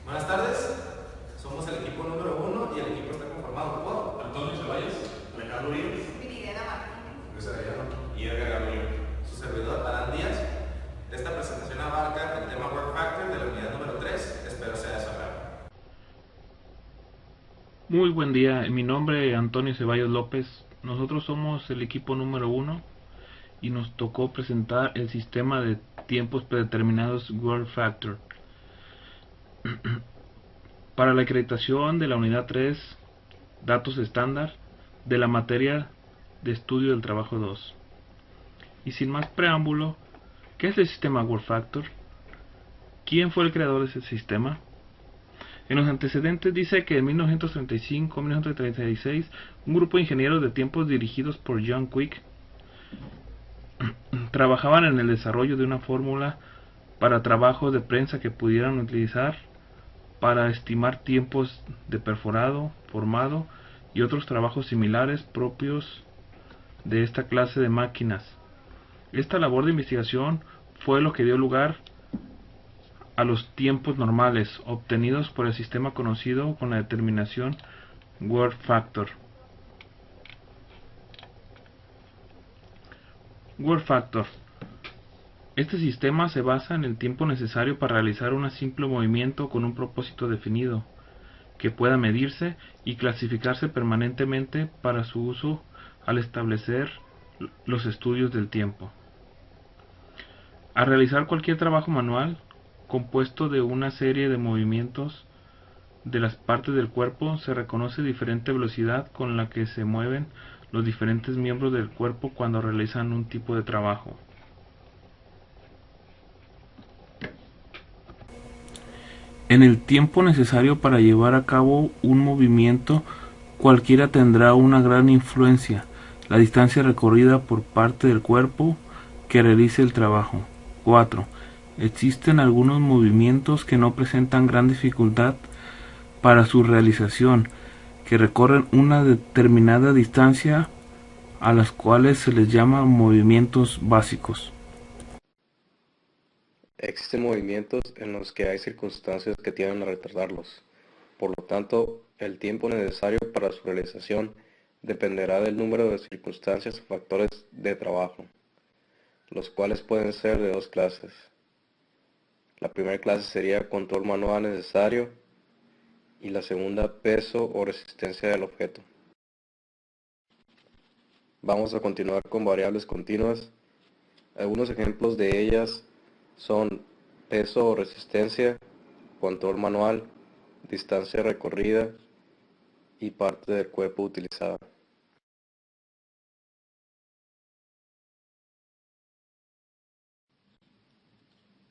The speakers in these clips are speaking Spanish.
Buenas tardes, somos el equipo número 1 y el equipo está conformado por Antonio Ceballos, Alejandro Uribe, Viridiana Martínez, Luis Arellano y Edgar Gabriel. Su servidor, Adán Díaz. Esta presentación abarca el tema Work Factor de la unidad número 3. Espero sea de su agrado. Muy buen día, mi nombre es Antonio Ceballos López. Nosotros somos el equipo número 1 y nos tocó presentar el sistema de tiempos predeterminados Work Factor. Para la acreditación de la unidad 3, datos estándar de la materia de estudio del trabajo 2. Y sin más preámbulo, ¿qué es el sistema Work Factor? ¿Quién fue el creador de ese sistema? En los antecedentes dice que en 1935-1936 un grupo de ingenieros de tiempos dirigidos por John Quick trabajaban en el desarrollo de una fórmula para trabajos de prensa que pudieran utilizar para estimar tiempos de perforado, formado y otros trabajos similares propios de esta clase de máquinas. Esta labor de investigación fue lo que dio lugar a los tiempos normales obtenidos por el sistema conocido con la determinación Work Factor. Work Factor. Este sistema se basa en el tiempo necesario para realizar un simple movimiento con un propósito definido, que pueda medirse y clasificarse permanentemente para su uso al establecer los estudios del tiempo. Al realizar cualquier trabajo manual, compuesto de una serie de movimientos de las partes del cuerpo, se reconoce diferente velocidad con la que se mueven los diferentes miembros del cuerpo cuando realizan un tipo de trabajo. En el tiempo necesario para llevar a cabo un movimiento, cualquiera tendrá una gran influencia, la distancia recorrida por parte del cuerpo que realice el trabajo. 4. Existen algunos movimientos que no presentan gran dificultad para su realización, que recorren una determinada distancia, a las cuales se les llama movimientos básicos. Existen movimientos en los que hay circunstancias que tienden a retardarlos. Por lo tanto, el tiempo necesario para su realización dependerá del número de circunstancias o factores de trabajo, los cuales pueden ser de dos clases. La primera clase sería control manual necesario y la segunda peso o resistencia del objeto. Vamos a continuar con variables continuas. Algunos ejemplos de ellas son peso o resistencia, control manual, distancia recorrida y parte del cuerpo utilizada.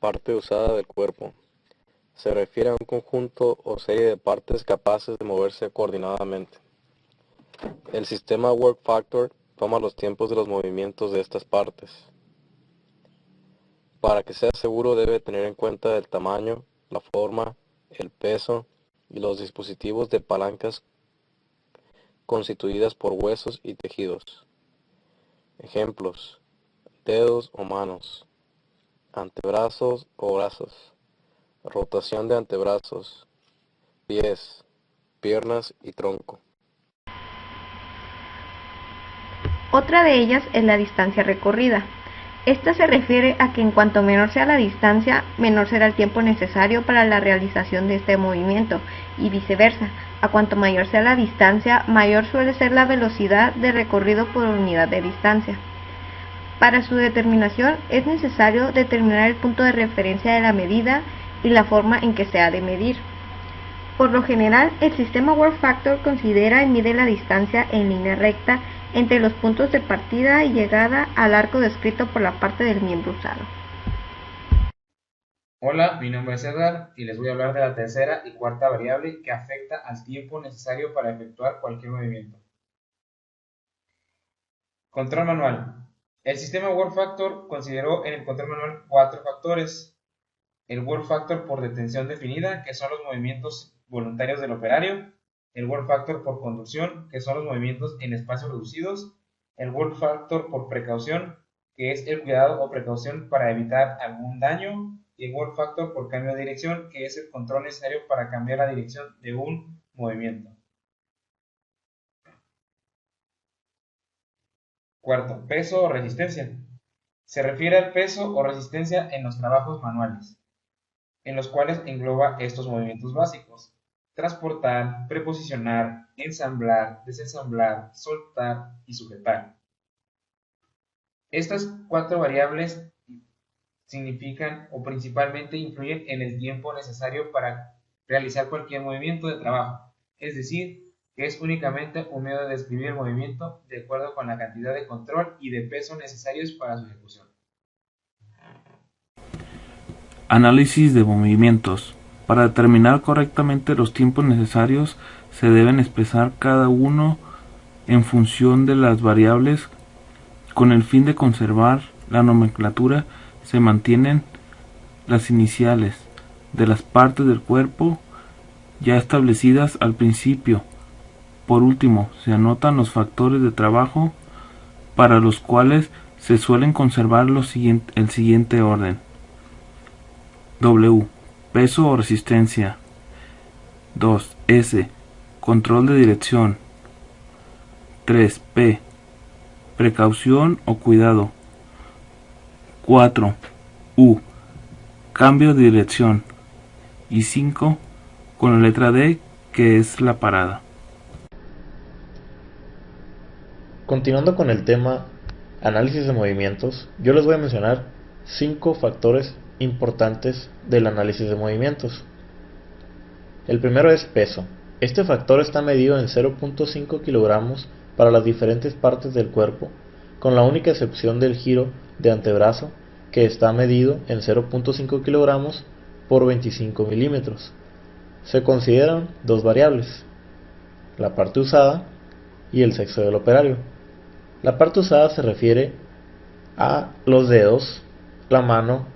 Parte usada del cuerpo. Se refiere a un conjunto o serie de partes capaces de moverse coordinadamente. El sistema Work Factor toma los tiempos de los movimientos de estas partes. Para que sea seguro debe tener en cuenta el tamaño, la forma, el peso y los dispositivos de palancas constituidas por huesos y tejidos. Ejemplos: dedos o manos, antebrazos o brazos, rotación de antebrazos, pies, piernas y tronco. Otra de ellas es la distancia recorrida. Esta se refiere a que en cuanto menor sea la distancia, menor será el tiempo necesario para la realización de este movimiento, y viceversa. A cuanto mayor sea la distancia, mayor suele ser la velocidad de recorrido por unidad de distancia. Para su determinación es necesario determinar el punto de referencia de la medida y la forma en que se ha de medir. Por lo general, el sistema Work Factor considera y mide la distancia en línea recta entre los puntos de partida y llegada al arco descrito por la parte del miembro usado. Hola, mi nombre es Edgar y les voy a hablar de la tercera y cuarta variable que afecta al tiempo necesario para efectuar cualquier movimiento. Control manual. El sistema Work Factor consideró en el control manual 4 factores. El Work Factor por detención definida, que son los movimientos voluntarios del operario. El Work Factor por conducción, que son los movimientos en espacios reducidos. El Work Factor por precaución, que es el cuidado o precaución para evitar algún daño. y el work factor por cambio de dirección, que es el control necesario para cambiar la dirección de un movimiento. Cuarto, peso o resistencia. Se refiere al peso o resistencia en los trabajos manuales, en los cuales engloba estos movimientos básicos: transportar, preposicionar, ensamblar, desensamblar, soltar y sujetar. Estas 4 variables significan o principalmente influyen en el tiempo necesario para realizar cualquier movimiento de trabajo, es decir, que es únicamente un medio de describir el movimiento de acuerdo con la cantidad de control y de peso necesarios para su ejecución. Análisis de movimientos. Para determinar correctamente los tiempos necesarios se deben expresar cada uno en función de las variables. Con el fin de conservar la nomenclatura se mantienen las iniciales de las partes del cuerpo ya establecidas al principio. Por último, se anotan los factores de trabajo para los cuales se suelen conservar el siguiente orden. W. Peso o resistencia. 2. S. Control de dirección. 3. P. Precaución o cuidado. 4. U. Cambio de dirección. Y 5. Con la letra D, que es la parada. Continuando con el tema análisis de movimientos, yo les voy a mencionar 5 factores importantes del análisis de movimientos. El primero es peso. Este factor está medido en 0.5 kilogramos para las diferentes partes del cuerpo, con la única excepción del giro de antebrazo, que está medido en 0.5 kilogramos por 25 milímetros. Se consideran 2 variables: la parte usada y el sexo del operario. La parte usada se refiere a los dedos, la mano,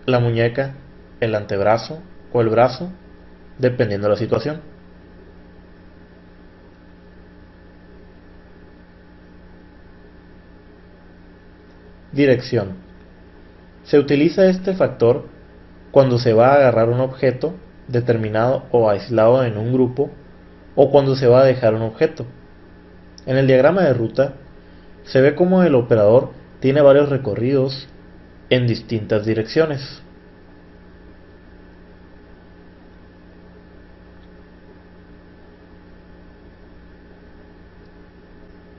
la muñeca, el antebrazo o el brazo, dependiendo de la situación. Dirección. Se utiliza este factor cuando se va a agarrar un objeto determinado o aislado en un grupo, o cuando se va a dejar un objeto. En el diagrama de ruta se ve cómo el operador tiene varios recorridos en distintas direcciones.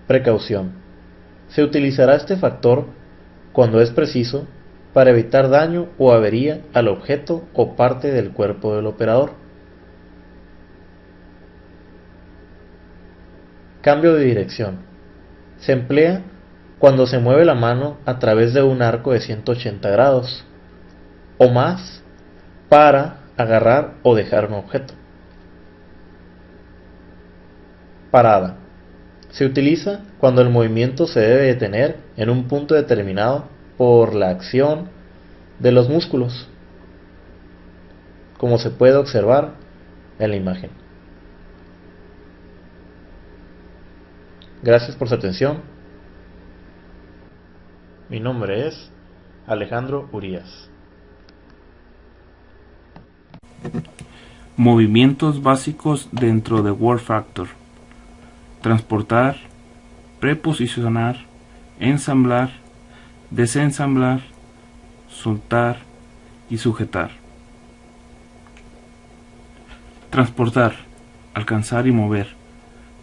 Precaución. Se utilizará este factor cuando es preciso para evitar daño o avería al objeto o parte del cuerpo del operador. Cambio de dirección. Se emplea cuando se mueve la mano a través de un arco de 180 grados o más para agarrar o dejar un objeto. Parada. Se utiliza cuando el movimiento se debe detener en un punto determinado por la acción de los músculos, como se puede observar en la imagen. Gracias por su atención. Mi nombre es Alejandro Urías. Movimientos básicos dentro de Work Factor: transportar, preposicionar, ensamblar, desensamblar, soltar y sujetar. Transportar, alcanzar y mover.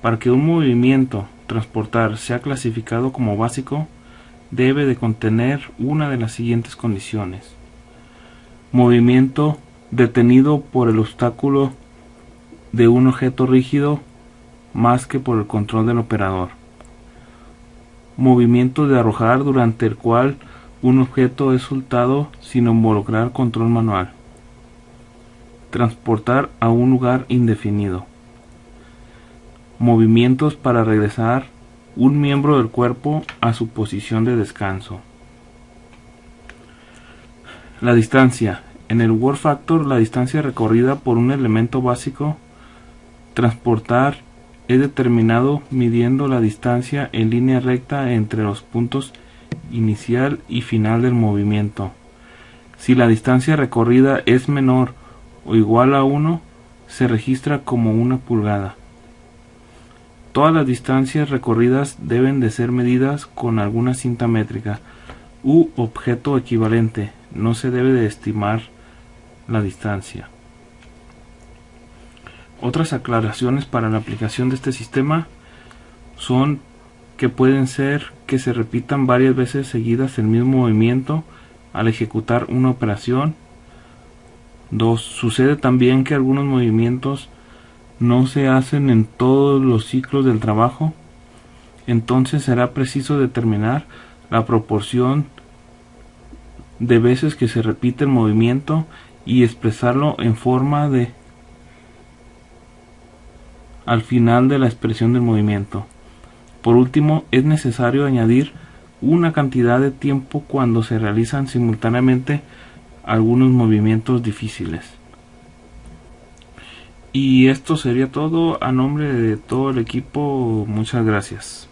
Para que un movimiento transportar sea clasificado como básico, debe de contener una de las siguientes condiciones: movimiento detenido por el obstáculo de un objeto rígido más que por el control del operador; movimiento de arrojar durante el cual un objeto es soltado sin involucrar control manual; transportar a un lugar indefinido; movimientos para regresar un miembro del cuerpo a su posición de descanso. La distancia. En el Work Factor, la distancia recorrida por un elemento básico transportar es determinado midiendo la distancia en línea recta entre los puntos inicial y final del movimiento. Si la distancia recorrida es menor o igual a 1, se registra como 1 pulgada. Todas las distancias recorridas deben de ser medidas con alguna cinta métrica u objeto equivalente. No se debe de estimar la distancia. Otras aclaraciones para la aplicación de este sistema son que pueden ser que se repitan varias veces seguidas el mismo movimiento al ejecutar una operación. 2. Sucede también que algunos movimientos no se hacen en todos los ciclos del trabajo. Entonces será preciso determinar la proporción de veces que se repite el movimiento y expresarlo en forma de al final de la expresión del movimiento. Por último, es necesario añadir una cantidad de tiempo cuando se realizan simultáneamente algunos movimientos difíciles. Y esto sería todo. A nombre de todo el equipo, muchas gracias.